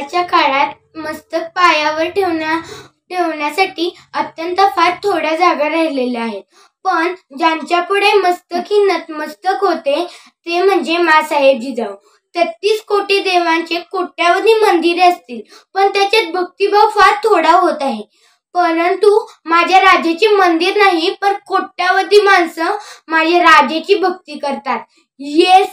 आजकालच्या काळात मस्तक पायावर ठेवण्यासाठी अत्यंत फार थोड्या जागा राहिलेल्या आहेत. पण ज्यांच्या पुढे मस्तक ही नतमस्तक होते ते म्हणजे माँसाहेब जिजाऊ. 33 कोटी देवांचे कोट्यावधी मंदिरे असतील, पण त्याच्यात भक्तिभाव फार थोडा होत आहे. परंतु माझ्या राजाचे मंदिर नाही, पण कोट्यावधी माणसं माझ्या राजाची भक्ती करतात. ये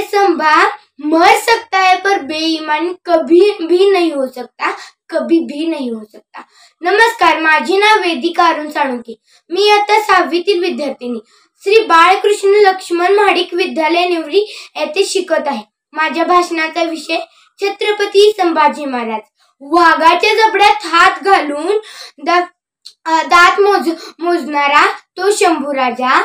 संभा मर सकता है पर बेईमानी कभी भी नहीं हो सकता, कभी भी नहीं हो सकता. नमस्कार, माझे नाव वेदिका अरुण साळुंखे. मी आता 6वीतील विद्यार्थिनी श्री बाळकृष्ण लक्ष्मण महाडिक विद्यालय निवडी येथे शिकत आहे. माझ्या भाषणाचा विषय छत्रपती संभाजी महाराज. वाघाच्या जबड्यात हात घालून दात मोजणारा तो शंभूराजा.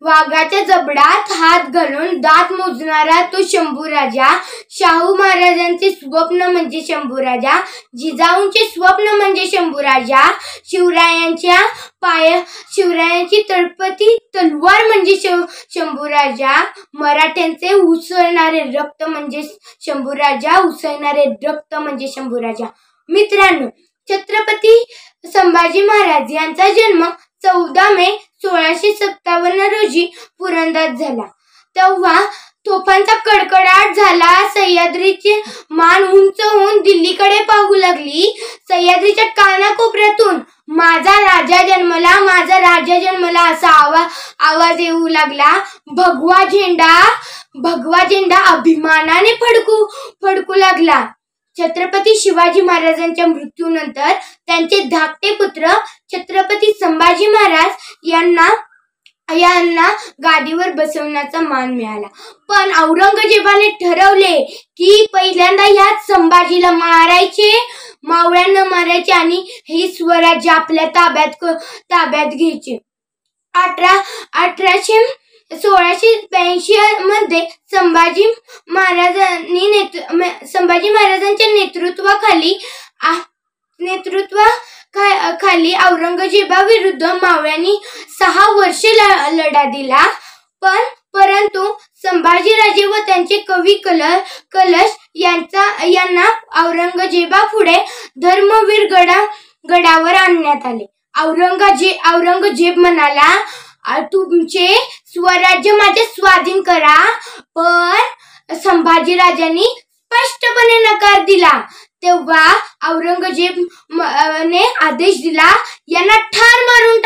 वाघाच्या जबड्यात हात घालून दात मोजणारा तो शंभूराजा. शाहू महाराजांचे स्वप्न म्हणजे शंभूराजा. जिजाऊंचे स्वप्न म्हणजे शंभूराजा. शिवरायांची तळपती तलवार म्हणजे शंभूराजा. मराठ्यांचे उसळणारे रक्त म्हणजे शंभूराजा. उसळणारे रक्त म्हणजे शंभूराजा. मित्रांनो, छत्रपती संभाजी महाराज यांचा जन्म 14 मे 1657 रोजी पुरंदरात झाला. तेव्हा तोफांचा कडकडाट झाला. सह्याद्रीची मान उंच होऊन दिल्लीकडे पाहू लागली. सह्याद्रीच्या कानाकोपऱ्यातून माझा राजा जन्मला, माझा राजा जन्मला असा आवाज येऊ लागला. भगवा झेंडा अभिमानाने फडकू लागला. छत्रपती शिवाजी महाराजांच्या मृत्यूनंतर त्यांचे धाकटे पुत्र छत्रपती संभाजी महाराज यांना गादीवर बसवण्याचा मान मिळाला. पण औरंगजेबाने ठरवले की पहिल्यांदा ह्याच संभाजीला मारायचे, मावळ्यांना मारायचे आणि हे स्वराज्य आपल्या ताब्यात घ्यायचे. 1682 मध्ये संभाजी महाराजांच्या नेतृत्वाखाली औरंगजेबाविरुद्ध मावळ्यांनी 6 वर्षे लढा दिला. परंतु संभाजीराजे व त्यांचे कवी कलश यांना औरंगजेबापुढे धर्मवीर गडावर आणण्यात आले. औरंगजेब म्हणाला, तुमचे स्वराज्य माझे स्वाधीन करा. पण संभाजीराजांनी स्पष्टपणे नकार दिला. तेव्हा औरंगजेबने आदेश दिला, यांना ठार मारून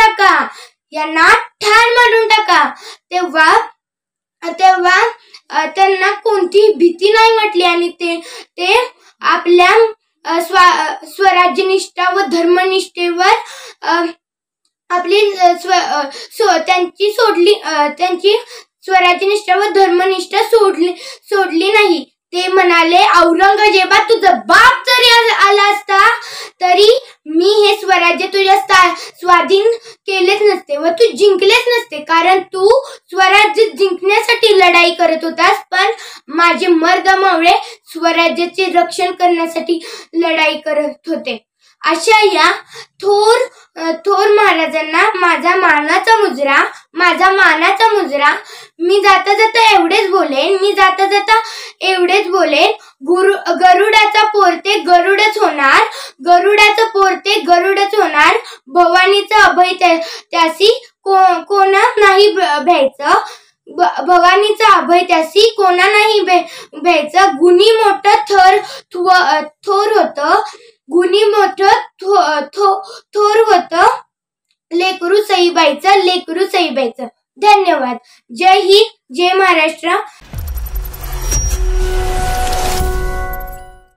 टाका. तेव्हा त्यांना कोणतीही भीती नाही वाटली आणि ते आपल्या स्वराज्यनिष्ठा व धर्मनिष्ठेवर त्यांची स्वराज्यनिष्ठा व धर्मनिष्ठा सोडली नाही. ते म्हणाले, औरंगजेबा तुझा बाप जरी आला असता तरी मी हे स्वराज्य तुझ्या स्वाधीन केलेच नसते व तू जिंकलेच नसते, कारण तू स्वराज्य जिंकण्यासाठी लढाई करत होतास, पण माझे मर्द मावळे स्वराज्याचे रक्षण करण्यासाठी लढाई करत होते. अशा या थोर महाराजांना माझा मानाचा मुजरा. मी जाता जाता एवढेच बोलेन. गरुडाचा पोरते गरुडच होणार. भवानीचा अभय त्यासी कोणा नाही भ्यायचं. भवानीचा अभय त्यासी कोणा नाही भ्यायचं. गुणी मोठं थोर होतं लेकरू सईबाईचं. धन्यवाद. जय हिंद, जय महाराष्ट्र.